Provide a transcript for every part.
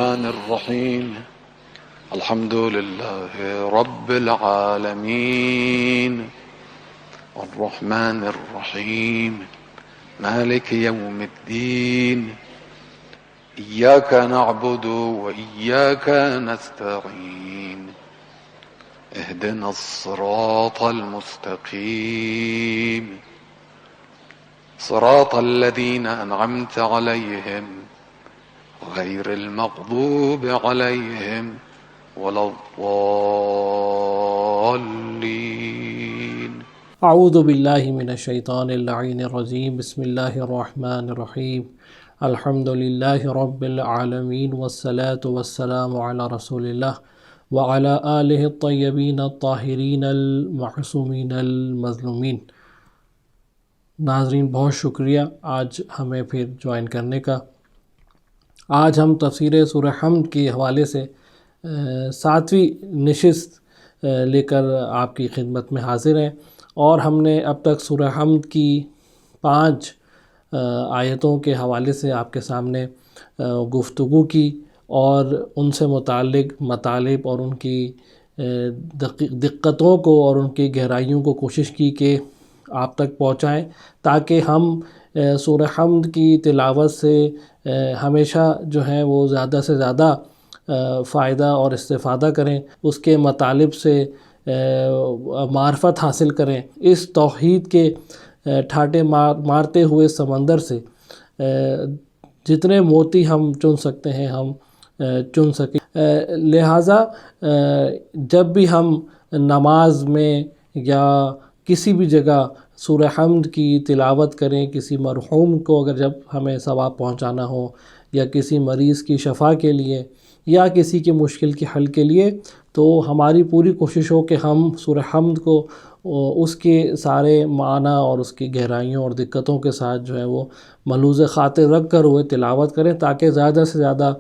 الرحمن الرحيم الحمد لله رب العالمين الرحمن الرحيم مالك يوم الدين إياك نعبد وإياك نستعين اهدنا الصراط المستقيم صراط الذين أنعمت عليهم غير المغضوب عليهم ولا الضالين. اعوذ باللہ من الشیطان اللعین الرجیم. بسم اللہ الرحمن الرحیم. الحمد للہ رب العالمین والصلاة والسلام علی رسول اللہ وعلی آلہ الطیبین الطاہرین المعصومین المظلومین. ناظرین بہت شکریہ آج ہمیں پھر جوائن کرنے کا. آج ہم تفسیر سورہ حمد کے حوالے سے 7ویں نشست لے کر آپ کی خدمت میں حاضر ہیں، اور ہم نے اب تک سورہ حمد کی 5 آیتوں کے حوالے سے آپ کے سامنے گفتگو کی اور ان سے متعلق مطالب اور ان کی دقتوں کو اور ان کی گہرائیوں کو کوشش کی کہ آپ تک پہنچائیں، تاکہ ہم سورہ حمد کی تلاوت سے ہمیشہ جو ہے وہ زیادہ سے زیادہ فائدہ اور استفادہ کریں، اس کے مطالب سے معرفت حاصل کریں، اس توحید کے ٹھاٹے مارتے ہوئے سمندر سے جتنے موتی ہم چن سکتے ہیں ہم چن سکیں. لہٰذا جب بھی ہم نماز میں یا کسی بھی جگہ سورہ حمد کی تلاوت کریں، کسی مرحوم کو اگر جب ہمیں ثواب پہنچانا ہو، یا کسی مریض کی شفا کے لیے، یا کسی کی مشکل کے حل کے لیے، تو ہماری پوری کوشش ہو کہ ہم سورہ حمد کو اس کے سارے معنی اور اس کی گہرائیوں اور دقتوں کے ساتھ جو ہے وہ ملحوظ خاطر رکھ کر وہ تلاوت کریں، تاکہ زیادہ سے زیادہ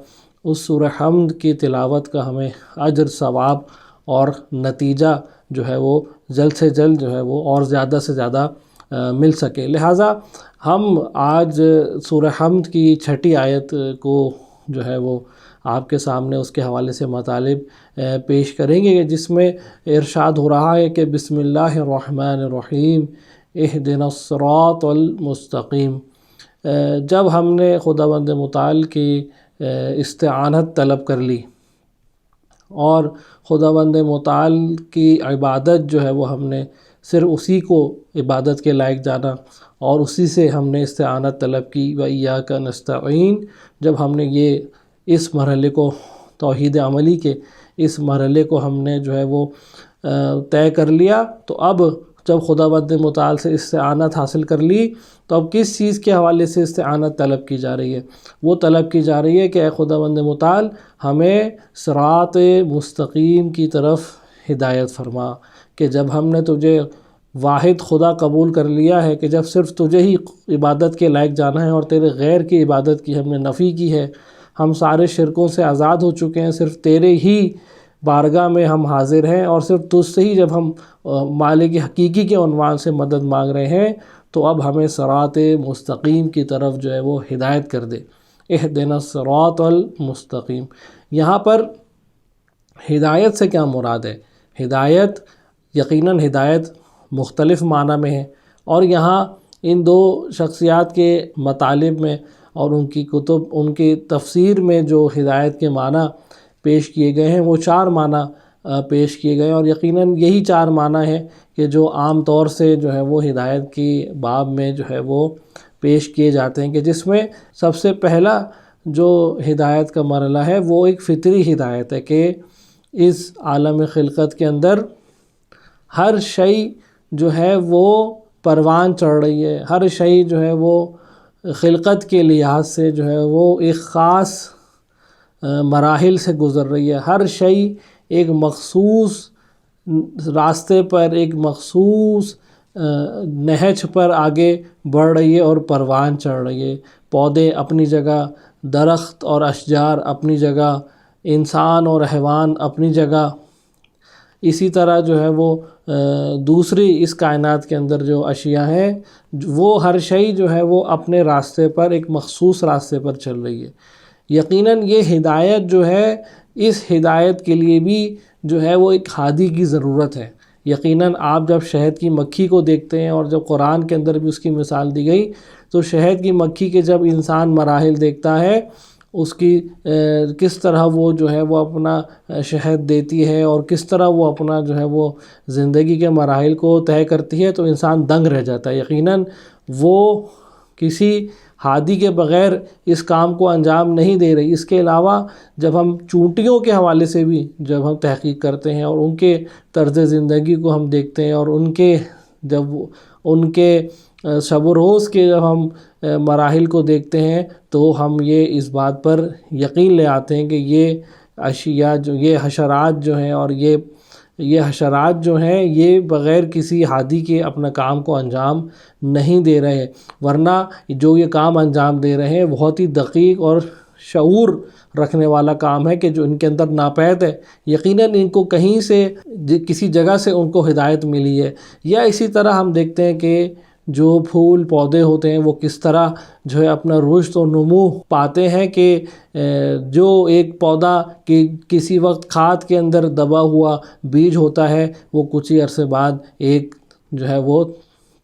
اس سورہ حمد کی تلاوت کا ہمیں اجر ثواب اور نتیجہ جو ہے وہ جلد سے جلد جو ہے وہ اور زیادہ سے زیادہ مل سکے. لہٰذا ہم آج سورہ حمد کی 6 آیت کو جو ہے وہ آپ کے سامنے اس کے حوالے سے مطالب پیش کریں گے، جس میں ارشاد ہو رہا ہے کہ بسم اللہ الرحمن الرحیم اہدنا الصراط المستقیم. جب ہم نے خداوند متعال کی استعانت طلب کر لی اور خداوند متعال کی عبادت جو ہے وہ ہم نے صرف اسی کو عبادت کے لائق جانا اور اسی سے ہم نے استعانت طلب کی، وَإِيَّاكَ نَسْتَعِينُ. جب ہم نے یہ اس مرحلے کو توحید عملی کے اس مرحلے کو ہم نے جو ہے وہ طے کر لیا، تو اب جب خداوند متعال سے استعانت حاصل کر لی، تو اب کس چیز کے حوالے سے استعانت طلب کی جا رہی ہے؟ وہ طلب کی جا رہی ہے کہ اے خداوند متعال ہمیں صراط مستقیم کی طرف ہدایت فرما، کہ جب ہم نے تجھے واحد خدا قبول کر لیا ہے، کہ جب صرف تجھے ہی عبادت کے لائق جانا ہے اور تیرے غیر کی عبادت کی ہم نے نفی کی ہے، ہم سارے شرکوں سے آزاد ہو چکے ہیں، صرف تیرے ہی بارگاہ میں ہم حاضر ہیں، اور صرف تجھ سے ہی جب ہم مالک حقیقی کے عنوان سے مدد مانگ رہے ہیں، تو اب ہمیں صراط مستقیم کی طرف جو ہے وہ ہدایت کر دے. اہدنا الصراط المستقیم. یہاں پر ہدایت سے کیا مراد ہے؟ ہدایت یقیناً ہدایت مختلف معنی میں ہے، اور یہاں ان 2 شخصیات کے مطالب میں اور ان کی کتب ان کی تفسیر میں جو ہدایت کے معنی پیش کیے گئے ہیں وہ 4 معنی پیش کیے گئے ہیں، اور یقیناً یہی 4 معنی ہیں کہ جو عام طور سے جو ہے وہ ہدایت کی باب میں جو ہے وہ پیش کیے جاتے ہیں، کہ جس میں سب سے پہلا جو ہدایت کا مرحلہ ہے وہ ایک فطری ہدایت ہے، کہ اس عالم خلقت کے اندر ہر شے جو ہے وہ پروان چڑھ رہی ہے، ہر شے جو ہے وہ خلقت کے لحاظ سے جو ہے وہ ایک خاص مراحل سے گزر رہی ہے، ہر شے ایک مخصوص راستے پر، ایک مخصوص نہج پر آگے بڑھ رہی ہے اور پروان چڑھ رہی ہے. پودے اپنی جگہ، درخت اور اشجار اپنی جگہ، انسان اور حیوان اپنی جگہ، اسی طرح جو ہے وہ دوسری اس کائنات کے اندر جو اشیاء ہیں وہ ہر شے جو ہے وہ اپنے راستے پر، ایک مخصوص راستے پر چل رہی ہے. یقیناً یہ ہدایت جو ہے، اس ہدایت کے لیے بھی جو ہے وہ ایک ہادی کی ضرورت ہے۔ یقیناً آپ جب شہد کی مکھی کو دیکھتے ہیں، اور جب قرآن کے اندر بھی اس کی مثال دی گئی، تو شہد کی مکھی کے جب انسان مراحل دیکھتا ہے، اس کی کس طرح وہ جو ہے وہ اپنا شہد دیتی ہے، اور کس طرح وہ اپنا جو ہے وہ زندگی کے مراحل کو طے کرتی ہے، تو انسان دنگ رہ جاتا ہے۔ یقیناً وہ کسی ہادی کے بغیر اس کام کو انجام نہیں دے رہی۔ اس کے علاوہ جب ہم چونٹیوں کے حوالے سے بھی جب ہم تحقیق کرتے ہیں، اور ان کے طرز زندگی کو ہم دیکھتے ہیں، اور ان کے شب و روز کے جب ہم مراحل کو دیکھتے ہیں، تو ہم یہ اس بات پر یقین لے آتے ہیں کہ یہ اشیاء یہ حشرات جو ہیں، اور یہ حشرات جو ہیں، یہ بغیر کسی ہادی کے اپنا کام کو انجام نہیں دے رہے، ورنہ جو یہ کام انجام دے رہے ہیں بہت ہی دقیق اور شعور رکھنے والا کام ہے، کہ جو ان کے اندر ناپید ہے۔ یقیناً ان کو کہیں سے کسی جگہ سے ان کو ہدایت ملی ہے۔ یا اسی طرح ہم دیکھتے ہیں کہ جو پھول پودے ہوتے ہیں، وہ کس طرح جو ہے اپنا رشد و نمو پاتے ہیں، کہ جو ایک پودا کہ کسی وقت کھاد کے اندر دبا ہوا بیج ہوتا ہے، وہ کچھ ہی عرصے بعد ایک جو ہے وہ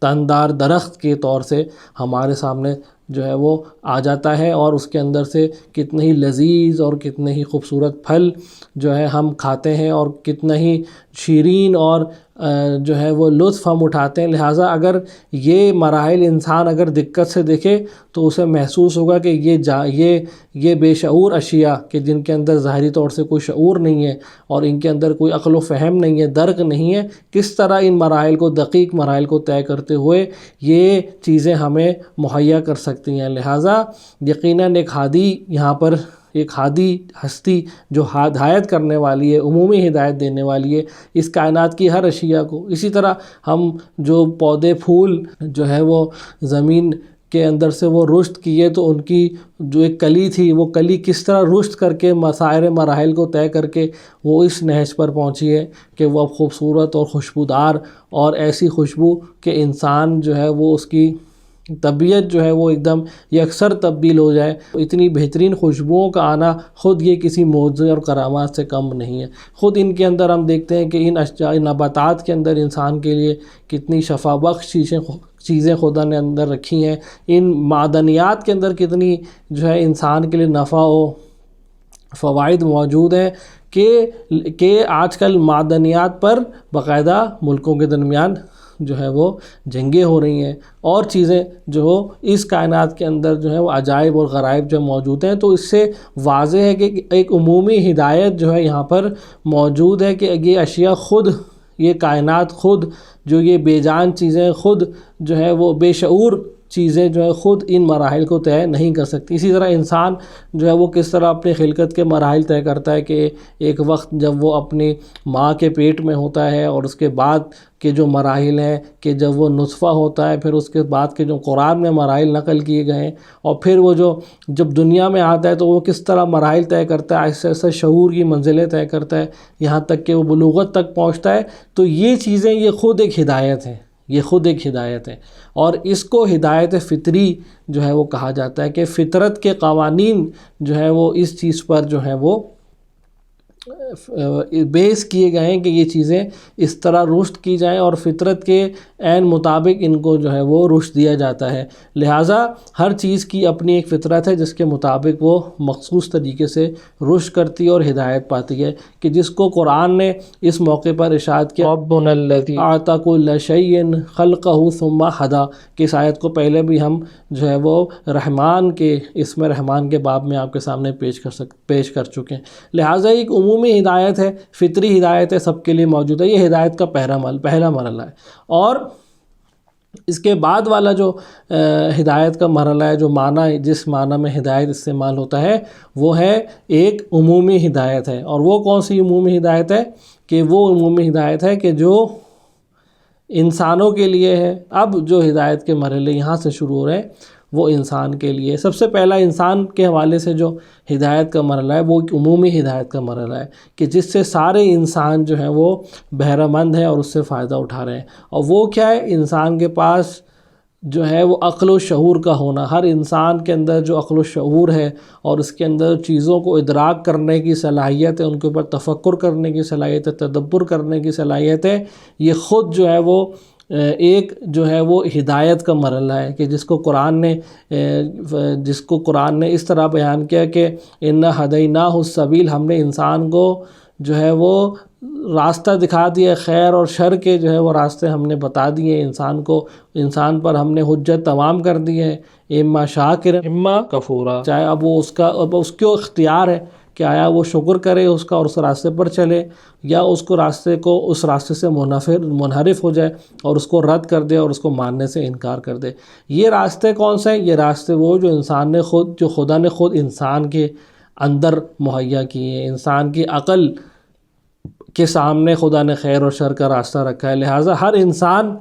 تندار درخت کے طور سے ہمارے سامنے جو ہے وہ آ جاتا ہے، اور اس کے اندر سے کتنے ہی لذیذ اور کتنے ہی خوبصورت پھل جو ہے ہم کھاتے ہیں، اور کتنا ہی شیرین اور جو ہے وہ لطف ہم اٹھاتے ہیں۔ لہٰذا اگر یہ مراحل انسان اگر دقت سے دیکھے، تو اسے محسوس ہوگا کہ یہ بے شعور اشیاء، کہ جن کے اندر ظاہری طور سے کوئی شعور نہیں ہے، اور ان کے اندر کوئی عقل و فہم نہیں ہے، درک نہیں ہے، کس طرح ان مراحل کو، دقیق مراحل کو طے کرتے ہوئے یہ چیزیں ہمیں مہیا کر سکتی ہیں۔ لہٰذا یقیناً ایک ہادی یہاں پر، ایک ہادی ہستی جو ہدایت کرنے والی ہے، عمومی ہدایت دینے والی ہے اس کائنات کی ہر اشیاء کو۔ اسی طرح ہم جو پودے پھول جو ہے وہ زمین کے اندر سے وہ رشد کیے، تو ان کی جو ایک کلی تھی، وہ کلی کس طرح رشد کر کے مسائر مراحل کو طے کر کے وہ اس نہج پر پہنچی ہے کہ وہ اب خوبصورت اور خوشبودار، اور ایسی خوشبو کہ انسان جو ہے وہ اس کی طبیعت جو ہے وہ ایک دم یکسر تبدیل ہو جائے۔ اتنی بہترین خوشبوؤں کا آنا خود یہ کسی معجزے اور کرامات سے کم نہیں ہے۔ خود ان کے اندر ہم دیکھتے ہیں کہ ان نباتات کے اندر انسان کے لیے کتنی شفا بخش چیزیں خدا نے اندر رکھی ہیں، ان معدنیات کے اندر کتنی جو ہے انسان کے لیے نفع و فوائد موجود ہیں، کہ آج کل معدنیات پر باقاعدہ ملکوں کے درمیان جو ہے وہ جنگیں ہو رہی ہیں، اور چیزیں جو اس کائنات کے اندر جو ہے وہ عجائب اور غرائب جو موجود ہیں۔ تو اس سے واضح ہے کہ ایک عمومی ہدایت جو ہے یہاں پر موجود ہے، کہ یہ اشیاء خود، یہ کائنات خود، جو یہ بے جان چیزیں خود جو ہے وہ بے شعور چیزیں جو ہے خود ان مراحل کو طے نہیں کر سکتی۔ اسی طرح انسان جو ہے وہ کس طرح اپنی خلقت کے مراحل طے کرتا ہے، کہ ایک وقت جب وہ اپنی ماں کے پیٹ میں ہوتا ہے، اور اس کے بعد کے جو مراحل ہیں، کہ جب وہ نطفہ ہوتا ہے، پھر اس کے بعد کے جو قرآن میں مراحل نقل کیے گئے ہیں، اور پھر وہ جب دنیا میں آتا ہے، تو وہ کس طرح مراحل طے کرتا ہے، ایسے ایسے شعور کی منزلیں طے کرتا ہے، یہاں تک کہ وہ بلوغت تک پہنچتا ہے۔ تو یہ چیزیں یہ خود ایک ہدایت ہے، یہ خود ایک ہدایت ہے، اور اس کو ہدایت فطری جو ہے وہ کہا جاتا ہے، کہ فطرت کے قوانین جو ہے وہ اس چیز پر جو ہے وہ بیس کیے گئے ہیں، کہ یہ چیزیں اس طرح رشد کی جائیں، اور فطرت کے عین مطابق ان کو جو ہے وہ رشد دیا جاتا ہے۔ لہٰذا ہر چیز کی اپنی ایک فطرت ہے، جس کے مطابق وہ مخصوص طریقے سے رشد کرتی ہے اور ہدایت پاتی ہے، کہ جس کو قرآن نے اس موقع پر ارشاد کیا، ربنا الذی اعطی کل شیء خلقہ ثم ھدی، کہ اس آیت کو پہلے بھی ہم جو ہے وہ رحمان کے اسم رحمان کے باب میں آپ کے سامنے پیش کر چکے ہیں۔ لہٰذا ایک عمومی ہدایت ہے، فطری ہدایت ہے، سب کے لیے موجود ہے۔ یہ ہدایت کا پہلا مرحلہ ہے، اور اس کے بعد والا جو ہدایت کا مرحلہ ہے، جو معنی، جس معنی میں ہدایت استعمال ہوتا ہے، وہ ہے ایک عمومی ہدایت ہے۔ اور وہ کون سی عمومی ہدایت ہے؟ کہ وہ عمومی ہدایت ہے کہ جو انسانوں کے لیے ہے۔ اب جو ہدایت کے مرحلے یہاں سے شروع ہو رہے ہیں، وہ انسان کے لیے۔ سب سے پہلا انسان کے حوالے سے جو ہدایت کا مرحلہ ہے، وہ ایک عمومی ہدایت کا مرحلہ ہے، کہ جس سے سارے انسان جو ہیں وہ بہرہ مند ہیں اور اس سے فائدہ اٹھا رہے ہیں۔ اور وہ کیا ہے؟ انسان کے پاس جو ہے وہ عقل و شعور کا ہونا، ہر انسان کے اندر جو عقل و شعور ہے اور اس کے اندر چیزوں کو ادراک کرنے کی صلاحیت ہے، ان کے اوپر تفکر کرنے کی صلاحیت ہے، تدبر کرنے کی صلاحیت ہے، یہ خود جو ہے وہ ایک جو ہے وہ ہدایت کا مرحلہ ہے کہ جس کو قرآن نے اس طرح بیان کیا کہ اِنَّا هَدَيْنَاهُ السَّبِيلَ، ہم نے انسان کو جو ہے وہ راستہ دکھا دیا، خیر اور شر کے جو ہے وہ راستے ہم نے بتا دیے انسان پر ہم نے حجت تمام کر دی ہے، اما شاکر اما کفورا، چاہے اب اس کو اختیار ہے کہ آیا وہ شکر کرے اس کا اور اس راستے پر چلے، یا اس راستے سے منحرف ہو جائے اور اس کو رد کر دے اور اس کو ماننے سے انکار کر دے۔ یہ راستے کون سے ہیں؟ یہ راستے وہ جو خدا نے خود انسان کے اندر مہیا کیے ہیں، انسان کی عقل کے سامنے خدا نے خیر اور شر کا راستہ رکھا ہے۔ لہٰذا ہر انسان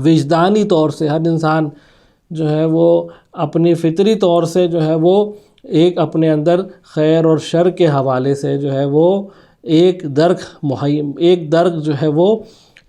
وجدانی طور سے، ہر انسان جو ہے وہ اپنی فطری طور سے جو ہے وہ ایک اپنے اندر خیر اور شر کے حوالے سے جو ہے وہ ایک درک جو ہے وہ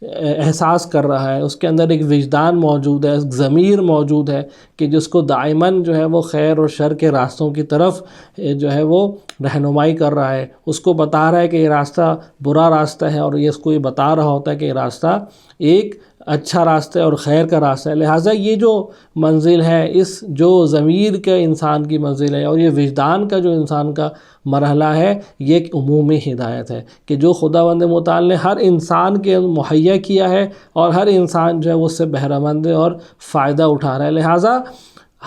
احساس کر رہا ہے، اس کے اندر ایک وجدان موجود ہے، ضمیر موجود ہے کہ جس کو دائماً جو ہے وہ خیر اور شر کے راستوں کی طرف جو ہے وہ رہنمائی کر رہا ہے، اس کو بتا رہا ہے کہ یہ راستہ برا راستہ ہے، اور یہ اس کو یہ بتا رہا ہوتا ہے کہ یہ راستہ ایک اچھا راستہ ہے اور خیر کا راستہ ہے۔ لہٰذا یہ جو منزل ہے، اس جو ضمیر کا انسان کی منزل ہے اور یہ وجدان کا جو انسان کا مرحلہ ہے، یہ ایک عمومی ہدایت ہے کہ جو خداوند متعال نے ہر انسان کے مہیا کیا ہے، اور ہر انسان جو ہے وہ اس سے بہرہ مند ہے اور فائدہ اٹھا رہا ہے۔ لہٰذا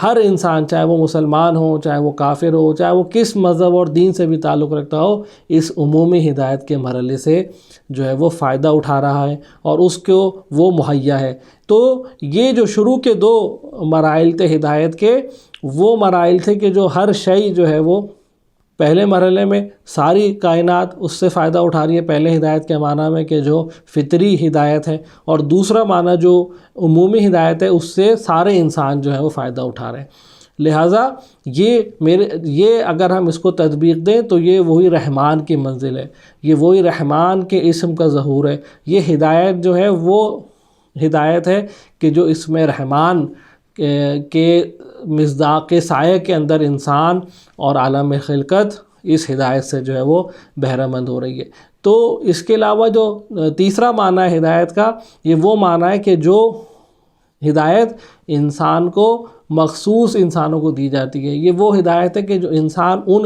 ہر انسان، چاہے وہ مسلمان ہو، چاہے وہ کافر ہو، چاہے وہ کس مذہب اور دین سے بھی تعلق رکھتا ہو، اس عمومی ہدایت کے مرحلے سے جو ہے وہ فائدہ اٹھا رہا ہے اور اس کو وہ مہیا ہے۔ تو یہ جو شروع کے دو مراحل تھے ہدایت کے، وہ مراحل تھے کہ جو ہر شے جو ہے وہ پہلے مرحلے میں ساری کائنات اس سے فائدہ اٹھا رہی ہے، پہلے ہدایت کے معنی میں کہ جو فطری ہدایت ہے، اور دوسرا معنی جو عمومی ہدایت ہے، اس سے سارے انسان جو ہے وہ فائدہ اٹھا رہے ہیں۔ لہٰذا یہ اگر ہم اس کو تطبیق دیں تو یہ وہی رحمان کی منزل ہے، یہ وہی رحمان کے اسم کا ظہور ہے۔ یہ ہدایت جو ہے وہ ہدایت ہے کہ جو اسم رحمان کے مصداق کے سائے کے اندر انسان اور عالم خلقت اس ہدایت سے جو ہے وہ بہرہ مند ہو رہی ہے۔ تو اس کے علاوہ جو تیسرا معنی ہے ہدایت کا، یہ وہ معنی ہے کہ جو ہدایت انسان کو مخصوص انسانوں کو دی جاتی ہے، یہ وہ ہدایت ہے کہ جو ان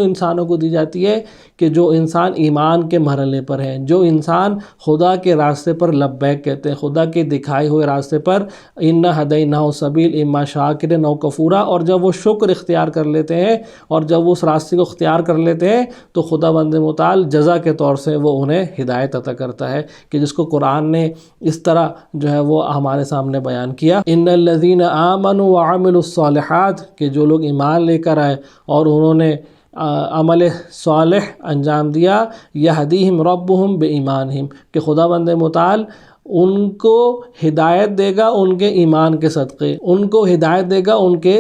انسانوں کو دی جاتی ہے کہ جو انسان ایمان کے مرحلے پر ہیں، جو انسان خدا کے راستے پر لبیک کہتے ہیں، خدا کے دکھائے ہوئے راستے پر اِنَّا هَدَيْنَاهُ السَّبِيلَ إِمَّا شَاكِرًا أَوْ كَفُورًا، اور جب وہ شکر اختیار کر لیتے ہیں اور جب وہ اس راستے کو اختیار کر لیتے ہیں تو خداوند متعال جزا کے طور سے وہ انہیں ہدایت عطا کرتا ہے کہ جس کو قرآن نے اس طرح جو ہے وہ ہمارے سامنے بیان کیا، إِنَّ الَّذِينَ آمَنُوا وَعَمِلُوا الصَّالِحَاتِ، کہ جو لوگ ایمان لے کر آئے اور انہوں نے عمل صالح انجام دیا، یہدیہم ربہم بایمانہم، کہ خداوند متعال ان کو ہدایت دے گا ان کے ایمان کے صدقے، ان کو ہدایت دے گا ان کے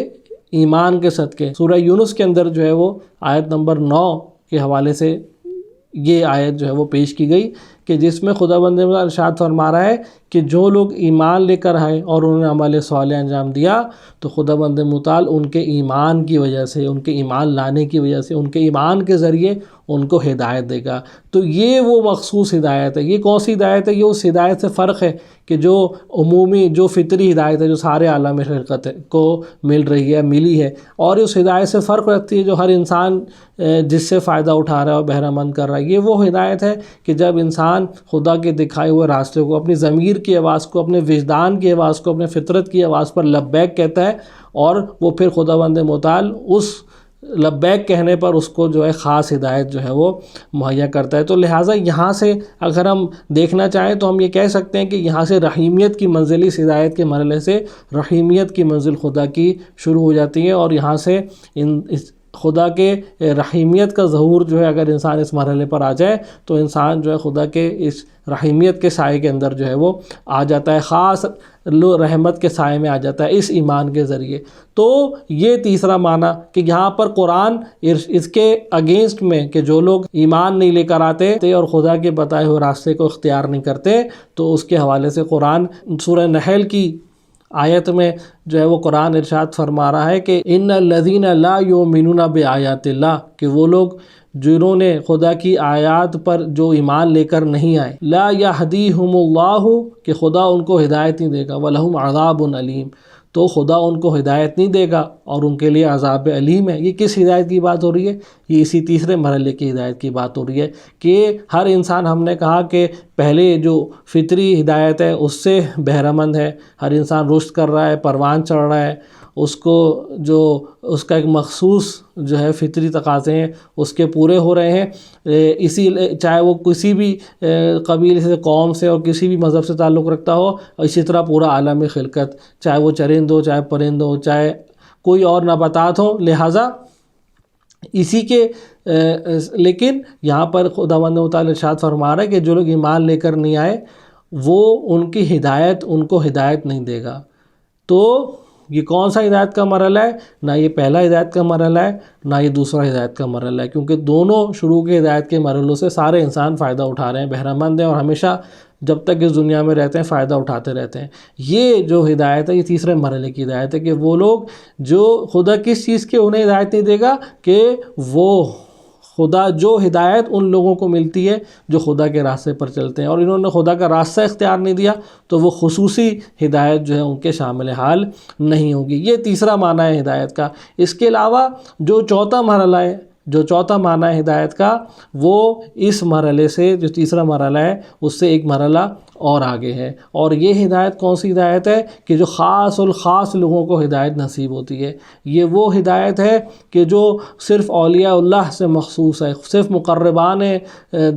ایمان کے صدقے۔ سورہ یونس کے اندر جو ہے وہ آیت نمبر 9 کے حوالے سے یہ آیت جو ہے وہ پیش کی گئی کہ جس میں خداوند متعال ارشاد فرما رہا ہے کہ جو لوگ ایمان لے کر آئے اور انہوں نے عمل صالح انجام دیا تو خداوند متعال ان کے ایمان کی وجہ سے، ان کے ایمان لانے کی وجہ سے، ان کے ایمان کے ذریعے ان کو ہدایت دے گا۔ تو یہ وہ مخصوص ہدایت ہے۔ یہ کون سی ہدایت ہے؟ یہ اس ہدایت سے فرق ہے کہ جو عمومی جو فطری ہدایت ہے جو سارے عالم خلقت کو ملی ہے، اور اس ہدایت سے فرق رکھتی ہے جو ہر انسان جس سے فائدہ اٹھا رہا ہے اور بہرہ مند کر رہا ہے۔ یہ وہ ہدایت ہے کہ جب انسان خدا کے دکھائے ہوئے راستے کو، اپنی ضمیر کی آواز کو، اپنے وجدان کی آواز کو، اپنے فطرت کی آواز پر لبیک کہتا ہے، اور وہ پھر خداوند متعال اس لبیک کہنے پر اس کو جو ہے خاص ہدایت جو ہے وہ مہیا کرتا ہے۔ تو لہٰذا یہاں سے اگر ہم دیکھنا چاہیں تو ہم یہ کہہ سکتے ہیں کہ یہاں سے رحیمیت کی منزل، اس ہدایت کے مرحلے سے رحیمیت کی منزل خدا کی شروع ہو جاتی ہے، اور یہاں سے خدا کے رحیمیت کا ظہور جو ہے اگر انسان اس مرحلے پر آ جائے تو انسان جو ہے خدا کے اس رحیمیت کے سائے کے اندر جو ہے وہ آ جاتا ہے، خاص رحمت کے سائے میں آ جاتا ہے اس ایمان کے ذریعے۔ تو یہ تیسرا معنی کہ یہاں پر قرآن اس کے اگینسٹ میں کہ جو لوگ ایمان نہیں لے کر آتے اور خدا کے بتائے ہوئے راستے کو اختیار نہیں کرتے، تو اس کے حوالے سے قرآن سورہ نحل کی آیت میں جو ہے وہ قرآن ارشاد فرما رہا ہے کہ ان الذین لا یؤمنون بآیات اللہ، کہ وہ لوگ جنہوں نے خدا کی آیات پر جو ایمان لے کر نہیں آئے، لا یہدیہم اللہ، کہ خدا ان کو ہدایت نہیں دے گا، وَلَهُمْ عَذَابٌ علیم، تو خدا ان کو ہدایت نہیں دے گا اور ان کے لیے عذاب علیم ہے۔ یہ کس ہدایت کی بات ہو رہی ہے؟ یہ اسی تیسرے مرحلے کی ہدایت کی بات ہو رہی ہے کہ ہر انسان، ہم نے کہا کہ پہلے جو فطری ہدایت ہے اس سے بہرہ مند ہے، ہر انسان رشد کر رہا ہے، پروان چڑھ رہا ہے، اس کو جو اس کا ایک مخصوص جو ہے فطری تقاضے ہیں اس کے پورے ہو رہے ہیں، اسی چاہے وہ کسی بھی قبیلے سے، قوم سے اور کسی بھی مذہب سے تعلق رکھتا ہو، اور اسی طرح پورا عالم خلقت، چاہے وہ چرند ہو، چاہے پرند ہو، چاہے کوئی اور نباتات ہوں، لہٰذا اسی کے لیکن یہاں پر خداوند متعال ارشاد فرما رہا ہے کہ جو لوگ ایمان لے کر نہیں آئے وہ ان کی ہدایت، ان کو ہدایت نہیں دے گا۔ تو یہ کون سا ہدایت کا مرحلہ ہے؟ نہ یہ پہلا ہدایت کا مرحلہ ہے، نہ یہ دوسرا ہدایت کا مرحلہ ہے، کیونکہ دونوں شروع کے ہدایت کے مرحلوں سے سارے انسان فائدہ اٹھا رہے ہیں، بہرہ مند ہیں، اور ہمیشہ جب تک اس دنیا میں رہتے ہیں فائدہ اٹھاتے رہتے ہیں۔ یہ جو ہدایت ہے یہ تیسرے مرحلے کی ہدایت ہے کہ وہ لوگ جو خدا کس چیز کے انہیں ہدایت نہیں دے گا، کہ وہ خدا جو ہدایت ان لوگوں کو ملتی ہے جو خدا کے راستے پر چلتے ہیں، اور انہوں نے خدا کا راستہ اختیار نہیں دیا تو وہ خصوصی ہدایت جو ہے ان کے شامل حال نہیں ہوگی۔ یہ تیسرا معنی ہے ہدایت کا۔ اس کے علاوہ جو چوتھا مرحلہ ہے، جو چوتھا معنی ہے ہدایت کا، وہ اس مرحلے سے، جو تیسرا مرحلہ ہے اس سے ایک مرحلہ اور آگے ہے، اور یہ ہدایت کون سی ہدایت ہے؟ کہ جو خاص الخاص لوگوں کو ہدایت نصیب ہوتی ہے۔ یہ وہ ہدایت ہے کہ جو صرف اولیاء اللہ سے مخصوص ہے، صرف مقربان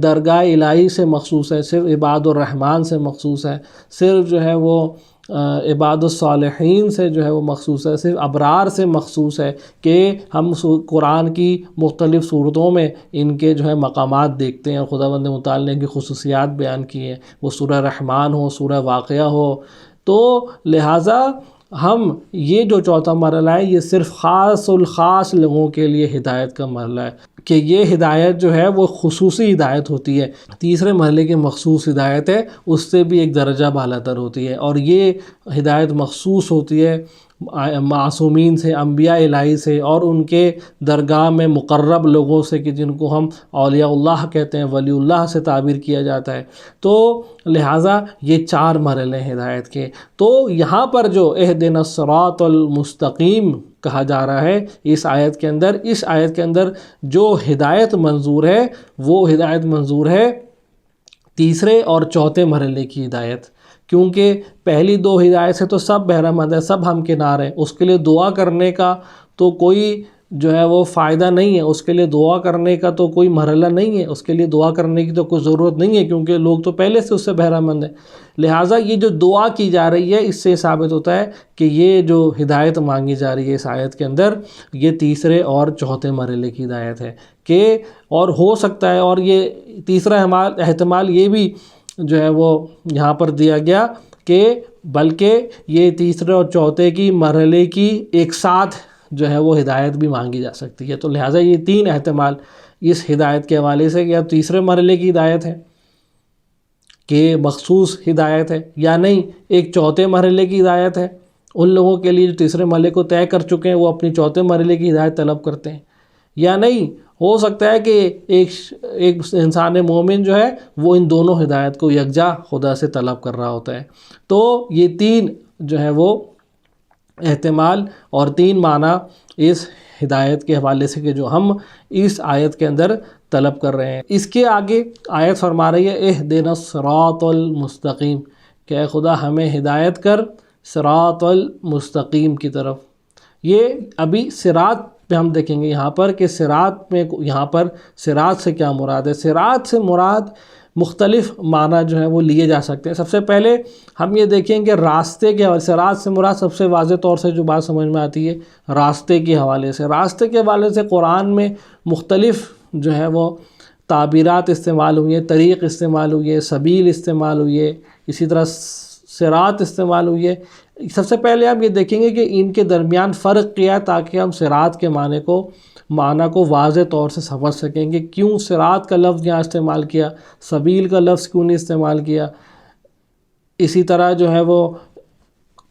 درگاہ الہی سے مخصوص ہے، صرف عباد الرحمن سے مخصوص ہے، صرف جو ہے وہ عباد الصالحین سے جو ہے وہ مخصوص ہے، صرف ابرار سے مخصوص ہے، کہ ہم قرآن کی مختلف صورتوں میں ان کے جو ہے مقامات دیکھتے ہیں، اور خداوند متعال نے ان کی خصوصیات بیان کی ہیں، وہ سورہ رحمان ہو، سورہ واقعہ ہو۔ تو لہٰذا ہم یہ جو چوتھا مرحلہ ہے یہ صرف خاص الخاص لوگوں کے لیے ہدایت کا مرحلہ ہے، کہ یہ ہدایت جو ہے وہ خصوصی ہدایت ہوتی ہے۔ تیسرے مرحلے کی مخصوص ہدایت ہے، اس سے بھی ایک درجہ بالاتر ہوتی ہے، اور یہ ہدایت مخصوص ہوتی ہے معصومین سے، انبیاء الہی سے، اور ان کے درگاہ میں مقرب لوگوں سے، کہ جن کو ہم اولیاء اللہ کہتے ہیں، ولی اللہ سے تعبیر کیا جاتا ہے۔ تو لہٰذا یہ چار مرحلے ہیں ہدایت کے۔ تو یہاں پر جو اہدنا الصراط المستقیم کہا جا رہا ہے اس آیت کے اندر جو ہدایت منظور ہے وہ ہدایت منظور ہے تیسرے اور چوتھے مرحلے کی ہدایت، کیونکہ پہلی دو ہدایت سے تو سب بہرہ مند ہے، سب ہمکنار ہیں، اس کے لیے دعا کرنے کا تو کوئی جو ہے وہ فائدہ نہیں ہے، اس کے لیے دعا کرنے کا تو کوئی مرحلہ نہیں ہے، اس کے لیے دعا کرنے کی تو کوئی ضرورت نہیں ہے، کیونکہ لوگ تو پہلے سے اس سے بہرہ مند ہیں۔ لہٰذا یہ جو دعا کی جا رہی ہے اس سے ثابت ہوتا ہے کہ یہ جو ہدایت مانگی جا رہی ہے اس آیت کے اندر یہ تیسرے اور چوتھے مرحلے کی ہدایت ہے، کہ اور ہو سکتا ہے، اور یہ تیسرا احتمال یہ بھی جو ہے وہ یہاں پر دیا گیا کہ بلکہ یہ تیسرے اور چوتھے کی مرحلے کی ایک ساتھ جو ہے وہ ہدایت بھی مانگی جا سکتی ہے۔ تو لہٰذا یہ تین احتمال اس ہدایت کے حوالے سے، یا تیسرے مرحلے کی ہدایت ہے کہ مخصوص ہدایت ہے، یا نہیں ایک چوتھے مرحلے کی ہدایت ہے، ان لوگوں کے لیے جو تیسرے مرحلے کو طے کر چکے ہیں وہ اپنی چوتھے مرحلے کی ہدایت طلب کرتے ہیں، یا نہیں ہو سکتا ہے کہ ایک انسان مومن جو ہے وہ ان دونوں ہدایت کو یکجا خدا سے طلب کر رہا ہوتا ہے۔ تو یہ تین جو ہے وہ احتمال اور تین معنی اس ہدایت کے حوالے سے کہ جو ہم اس آیت کے اندر طلب کر رہے ہیں۔ اس کے آگے آیت فرما رہی ہے اہدنا الصراط المستقیم، کہ اے خدا ہمیں ہدایت کر صراط المستقیم کی طرف۔ یہ ابھی صراط پہ ہم دیکھیں گے یہاں پر کہ صراط میں یہاں پر صراط سے کیا مراد ہے۔ صراط سے مراد مختلف معنی جو ہیں وہ لیے جا سکتے ہیں۔ سب سے پہلے ہم یہ دیکھیں کہ راستے کے حوالے سے صراط سے مراد سب سے واضح طور سے جو بات سمجھ میں آتی ہے راستے کے حوالے سے۔ راستے کے حوالے سے قرآن میں مختلف جو ہے وہ تعبیرات استعمال ہوئی ہیں، طریق استعمال ہوئی ہے، سبیل استعمال ہوئی ہے، اسی طرح صراط استعمال ہوئی ہے۔ سب سے پہلے ہم یہ دیکھیں گے کہ ان کے درمیان فرق کیا ہے تاکہ ہم صراط کے معنی کو واضح طور سے سمجھ سکیں کہ کیوں صراط کا لفظ یہاں استعمال کیا، سبیل کا لفظ کیوں نہیں استعمال کیا۔ اسی طرح جو ہے وہ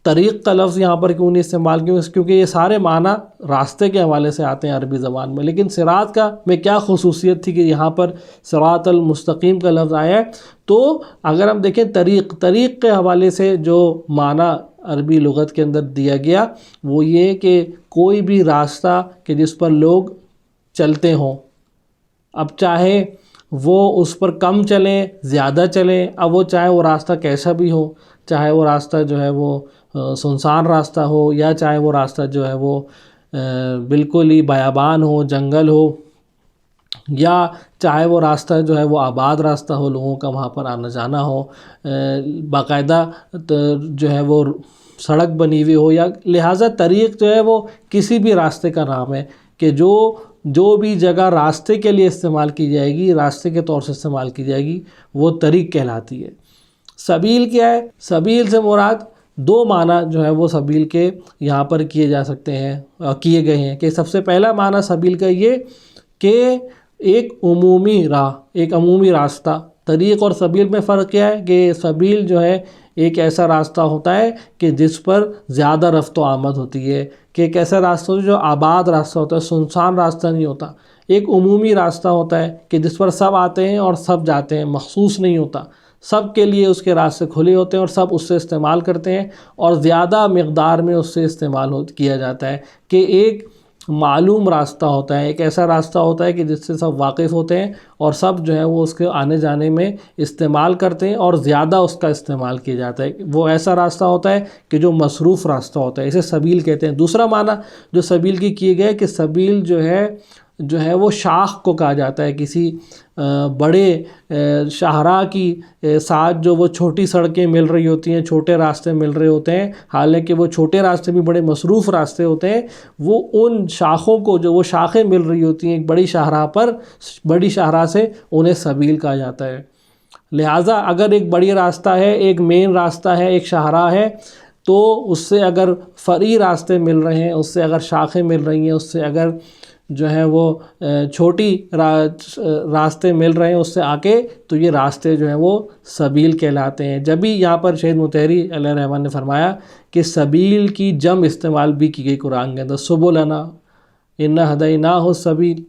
طریق کا لفظ یہاں پر کیوں نہیں استعمال کیونکہ یہ سارے معنی راستے کے حوالے سے آتے ہیں عربی زبان میں، لیکن صراط کا میں کیا خصوصیت تھی کہ یہاں پر صراط المستقیم کا لفظ آیا ہے؟ تو اگر ہم دیکھیں طریق کے حوالے سے جو معنی عربی لغت کے اندر دیا گیا وہ یہ کہ کوئی بھی راستہ کہ جس پر لوگ چلتے ہوں، اب چاہے وہ اس پر کم چلیں زیادہ چلیں، اب وہ چاہے وہ راستہ کیسا بھی ہو، چاہے وہ راستہ جو ہے وہ سنسان راستہ ہو، یا چاہے وہ راستہ جو ہے وہ بالکل ہی بیابان ہو، جنگل ہو، یا چاہے وہ راستہ جو ہے وہ آباد راستہ ہو، لوگوں کا وہاں پر آنا جانا ہو، باقاعدہ جو ہے وہ سڑک بنی ہوئی ہو، یا لہٰذا طریق جو ہے وہ کسی بھی راستے کا نام ہے کہ جو بھی جگہ راستے کے لیے استعمال کی جائے گی، راستے کے طور سے استعمال کی جائے گی، وہ طریق کہلاتی ہے۔ سبیل کیا ہے؟ سبیل سے مراد دو معنی جو ہے وہ سبیل کے یہاں پر کیے جا سکتے ہیں، کیے گئے ہیں کہ سب سے پہلا معنی سبیل کا یہ کہ ایک عمومی راہ، ایک عمومی راستہ۔ طریق اور سبیل میں فرق کیا ہے کہ سبیل جو ہے ایک ایسا راستہ ہوتا ہے کہ جس پر زیادہ رفت و آمد ہوتی ہے، کہ ایک ایسا راستہ ہوتا ہے جو آباد راستہ ہوتا ہے، سنسان راستہ نہیں ہوتا۔ ایک عمومی راستہ ہوتا ہے کہ جس پر سب آتے ہیں اور سب جاتے ہیں، مخصوص نہیں ہوتا، سب کے لیے اس کے راستے کھلے ہوتے ہیں اور سب اس سے استعمال کرتے ہیں، اور زیادہ مقدار میں اس سے استعمال کیا جاتا ہے کہ ایک معلوم راستہ ہوتا ہے، ایک ایسا راستہ ہوتا ہے کہ جس سے سب واقف ہوتے ہیں اور سب جو ہے وہ اس کے آنے جانے میں استعمال کرتے ہیں اور زیادہ اس کا استعمال کیا جاتا ہے۔ وہ ایسا راستہ ہوتا ہے کہ جو مصروف راستہ ہوتا ہے، اسے سبیل کہتے ہیں۔ دوسرا معنی جو سبیل کی کیے گئے کہ سبیل جو ہے وہ شاخ کو کہا جاتا ہے، کسی بڑے شاہراہ کی ساتھ جو وہ چھوٹی سڑکیں مل رہی ہوتی ہیں، چھوٹے راستے مل رہے ہوتے ہیں، حالانکہ وہ چھوٹے راستے بھی بڑے مصروف راستے ہوتے ہیں، وہ ان شاخوں کو جو وہ شاخیں مل رہی ہوتی ہیں ایک بڑی شاہراہ پر، بڑی شاہراہ سے انہیں سبیل کہا جاتا ہے۔ لہٰذا اگر ایک بڑی راستہ ہے، ایک مین راستہ ہے، ایک شاہراہ ہے، تو اس سے اگر فرعی راستے مل رہے ہیں، اس سے اگر شاخیں مل رہی ہیں، اس سے اگر جو ہے وہ چھوٹی راستے مل رہے ہیں اس سے آ کے، تو یہ راستے جو ہیں وہ سبیل کہلاتے ہیں۔ جب بھی یہاں پر شہید مطہری علیہ الرحمٰن نے فرمایا کہ سبیل کی جمع استعمال بھی کی گئی قرآن کے اندر، سبلنا انا ہدیناہ السبیل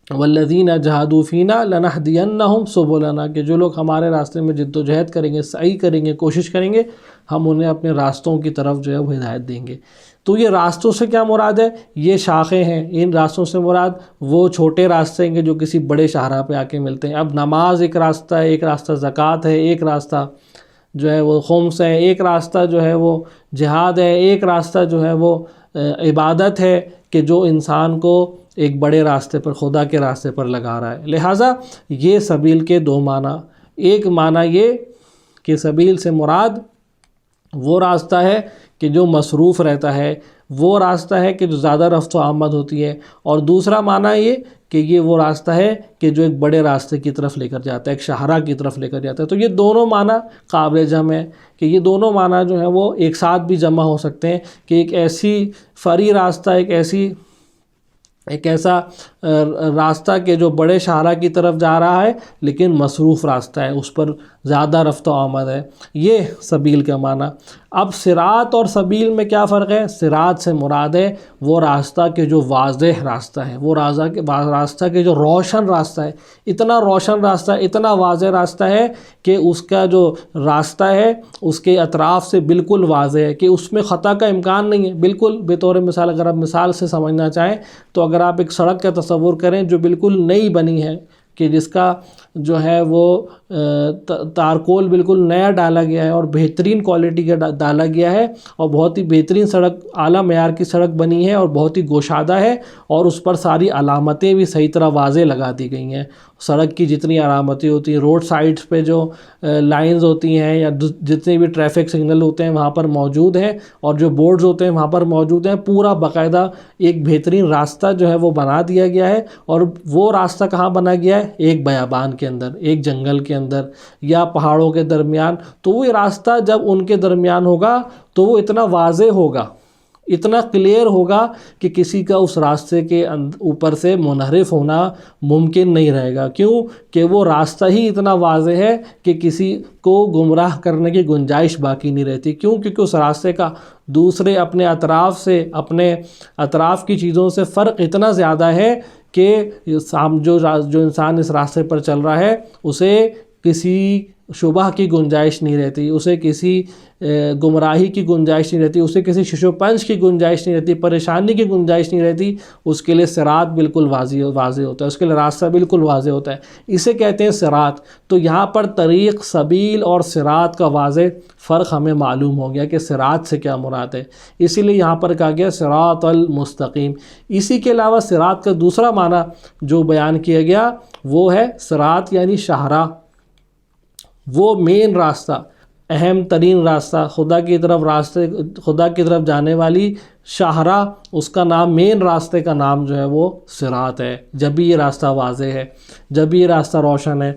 والذین جاہدوا فینا لنہدینہم سبلنا، کہ جو لوگ ہمارے راستے میں جد و جہد کریں گے، سعی کریں گے، کوشش کریں گے، ہم انہیں اپنے راستوں کی طرف جو ہے وہ ہدایت دیں گے۔ تو یہ راستوں سے کیا مراد ہے؟ یہ شاخیں ہیں۔ ان راستوں سے مراد وہ چھوٹے راستے ہیں کہ جو کسی بڑے شاہراہ پہ آ کے ملتے ہیں۔ اب نماز ایک راستہ ہے، ایک راستہ زکوٰۃ ہے، ایک راستہ جو ہے وہ خمس ہے، ایک راستہ جو ہے وہ جہاد ہے، ایک راستہ جو ہے وہ عبادت ہے کہ جو انسان کو ایک بڑے راستے پر، خدا کے راستے پر لگا رہا ہے۔ لہٰذا یہ سبیل کے دو معنی، ایک معنی یہ کہ سبیل سے مراد وہ راستہ ہے کہ جو مصروف رہتا ہے، وہ راستہ ہے کہ جو زیادہ رفت و آمد ہوتی ہے، اور دوسرا معنی یہ کہ یہ وہ راستہ ہے کہ جو ایک بڑے راستے کی طرف لے کر جاتا ہے، ایک شاہراہ کی طرف لے کر جاتا ہے۔ تو یہ دونوں معنی قابل جمع ہے کہ یہ دونوں معنی جو ہیں وہ ایک ساتھ بھی جمع ہو سکتے ہیں کہ ایک ایسی فرعی راستہ، ایک ایسا راستہ کہ جو بڑے شاہراہ کی طرف جا رہا ہے لیکن مصروف راستہ ہے، اس پر زیادہ رفت و آمد ہے، یہ سبیل کا معنی۔ اب صراط اور سبیل میں کیا فرق ہے؟ صراط سے مراد ہے وہ راستہ کہ جو واضح راستہ ہے، وہ راستہ کہ جو روشن راستہ ہے، اتنا روشن راستہ ہے، اتنا واضح راستہ ہے کہ اس کا جو راستہ ہے اس کے اطراف سے بالکل واضح ہے کہ اس میں خطا کا امکان نہیں ہے۔ بالکل بطور مثال اگر آپ مثال سے سمجھنا چاہیں تو اگر آپ ایک سڑک کا تصور کریں جو بالکل نئی بنی ہے، کہ جس کا جو ہے وہ تارکول بالکل نیا ڈالا گیا ہے اور بہترین کوالٹی کا ڈالا گیا ہے، اور بہت ہی بہترین سڑک، اعلیٰ معیار کی سڑک بنی ہے اور بہت ہی گوشادہ ہے، اور اس پر ساری علامتیں بھی صحیح طرح واضح لگا دی گئی ہیں۔ سڑک کی جتنی علامتیں ہوتی ہیں، روڈ سائڈز پہ جو لائنز ہوتی ہیں یا جتنے بھی ٹریفک سگنل ہوتے ہیں وہاں پر موجود ہیں، اور جو بورڈز ہوتے ہیں وہاں پر موجود ہیں، پورا باقاعدہ ایک بہترین راستہ جو ہے وہ بنا دیا گیا ہے۔ اور وہ راستہ کہاں بنا گیا ہے؟ ایک بیابان کے اندر، ایک جنگل کے اندر یا پہاڑوں کے درمیان۔ تو وہ راستہ جب ان کے درمیان ہوگا تو وہ اتنا واضح ہوگا، اتنا کلیئر ہوگا کہ کسی کا اس راستے کے اوپر سے منحرف ہونا ممکن نہیں رہے گا. کیوں کہ وہ راستہ ہی اتنا واضح ہے کہ کسی کو گمراہ کرنے کی گنجائش باقی نہیں رہتی. کیوں؟ کیونکہ اس راستے کا دوسرے اپنے اطراف سے، اپنے اطراف کی چیزوں سے فرق اتنا زیادہ ہے کہ جو انسان اس راستے پر چل رہا ہے اسے کسی شبہ کی گنجائش نہیں رہتی، اسے کسی گمراہی کی گنجائش نہیں رہتی، اسے کسی شش و پنج کی گنجائش نہیں رہتی، پریشانی کی گنجائش نہیں رہتی. اس کے لیے صراط بالکل واضح ہوتا ہے، اس کے لیے راستہ بالکل واضح ہوتا ہے. اسے کہتے ہیں صراط. تو یہاں پر طریق، سبیل اور صراط کا واضح فرق ہمیں معلوم ہو گیا کہ صراط سے کیا مراد ہے. اسی لیے یہاں پر کہا گیا صراط المستقیم. اسی کے علاوہ صراط کا دوسرا معنی جو بیان کیا گیا وہ ہے صراط یعنی شاہراہ، وہ مین راستہ، اہم ترین راستہ، خدا کی طرف جانے والی شاہراہ، اس کا نام، مین راستے کا نام جو ہے وہ صراط ہے. جب بھی یہ راستہ واضح ہے، جب بھی یہ راستہ روشن ہے.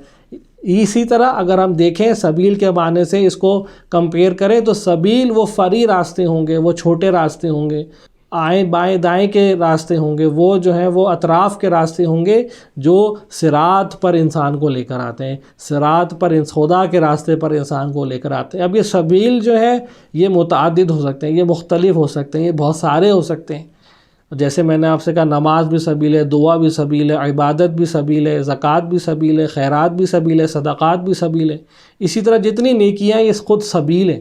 اسی طرح اگر ہم دیکھیں سبیل کے معنی سے اس کو کمپیئر کریں تو سبیل وہ فری راستے ہوں گے، وہ چھوٹے راستے ہوں گے، آئیں بائیں دائیں کے راستے ہوں گے، وہ جو ہیں وہ اطراف کے راستے ہوں گے جو صراط پر انسان کو لے کر آتے ہیں، صراط پر خدا کے راستے پر انسان کو لے کر آتے ہیں. اب یہ سبیل جو ہے یہ متعدد ہو سکتے ہیں، یہ مختلف ہو سکتے ہیں، یہ بہت سارے ہو سکتے ہیں. جیسے میں نے آپ سے کہا نماز بھی سبیل ہے، دعا بھی سبیل ہے، عبادت بھی سبیل ہے، زکوٰۃ بھی سبیل ہے، خیرات بھی سبیل ہے، صدقات بھی سبیل ہے. اسی طرح جتنی نیکیاں یہ خود سبیل ہیں،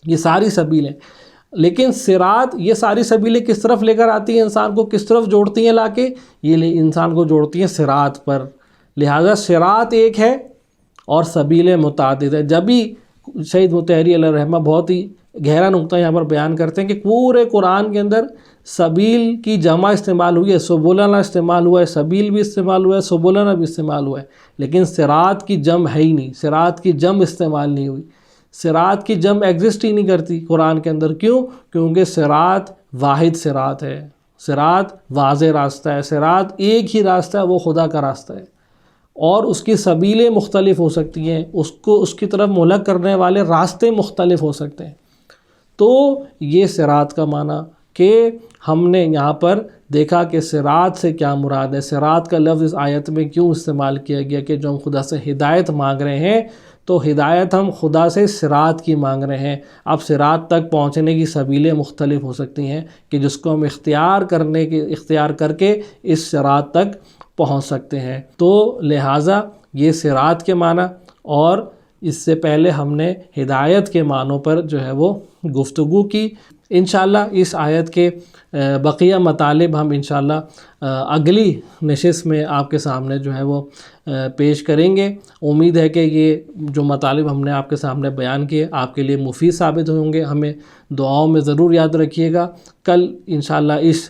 یہ ساری سبیل ہیں. لیکن صراط، یہ ساری سبیلیں کس طرف لے کر آتی ہیں انسان کو، کس طرف جوڑتی ہیں لا کے؟ یہ انسان کو جوڑتی ہیں صراط پر. لہٰذا صراط ایک ہے اور سبیلیں متعدد ہے. جب بھی سید مطہری علیہ الرحمہ بہت ہی گہرا نقطہ یہاں پر بیان کرتے ہیں کہ پورے قرآن کے اندر سبیل کی جمع استعمال ہوئی ہے، سبلنا استعمال ہوا ہے، سبیل بھی استعمال ہوا ہے، سبلنا بھی استعمال ہوا ہے، لیکن صراط کی جمع ہے ہی نہیں، صراط کی جمع استعمال نہیں ہوئی. صراط کی جمع ایگزسٹ ہی نہیں کرتی قرآن کے اندر. کیوں؟ کیونکہ صراط واحد صراط ہے، صراط واضح راستہ ہے، صراط ایک ہی راستہ ہے، وہ خدا کا راستہ ہے. اور اس کی سبیلیں مختلف ہو سکتی ہیں، اس کی طرف مہلک کرنے والے راستے مختلف ہو سکتے ہیں. تو یہ صراط کا معنی کہ ہم نے یہاں پر دیکھا کہ صراط سے کیا مراد ہے. صراط کا لفظ اس آیت میں کیوں استعمال کیا گیا کہ جو ہم خدا سے ہدایت مانگ رہے ہیں تو ہدایت ہم خدا سے صراط کی مانگ رہے ہیں. اب صراط تک پہنچنے کی سبیلیں مختلف ہو سکتی ہیں کہ جس کو ہم اختیار کر کے اس صراط تک پہنچ سکتے ہیں. تو لہٰذا یہ صراط کے معنی، اور اس سے پہلے ہم نے ہدایت کے معنوں پر جو ہے وہ گفتگو کی. انشاءاللہ اس آیت کے بقیہ مطالب ہم انشاءاللہ اگلی نشست میں آپ کے سامنے جو ہے وہ پیش کریں گے. امید ہے کہ یہ جو مطالب ہم نے آپ کے سامنے بیان کیے آپ کے لیے مفید ثابت ہوں گے. ہمیں دعاؤں میں ضرور یاد رکھیے گا. کل انشاءاللہ اس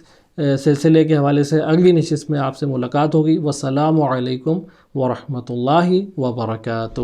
سلسلے کے حوالے سے اگلی نشست میں آپ سے ملاقات ہوگی. والسلام علیکم ورحمۃ اللہ وبرکاتہ.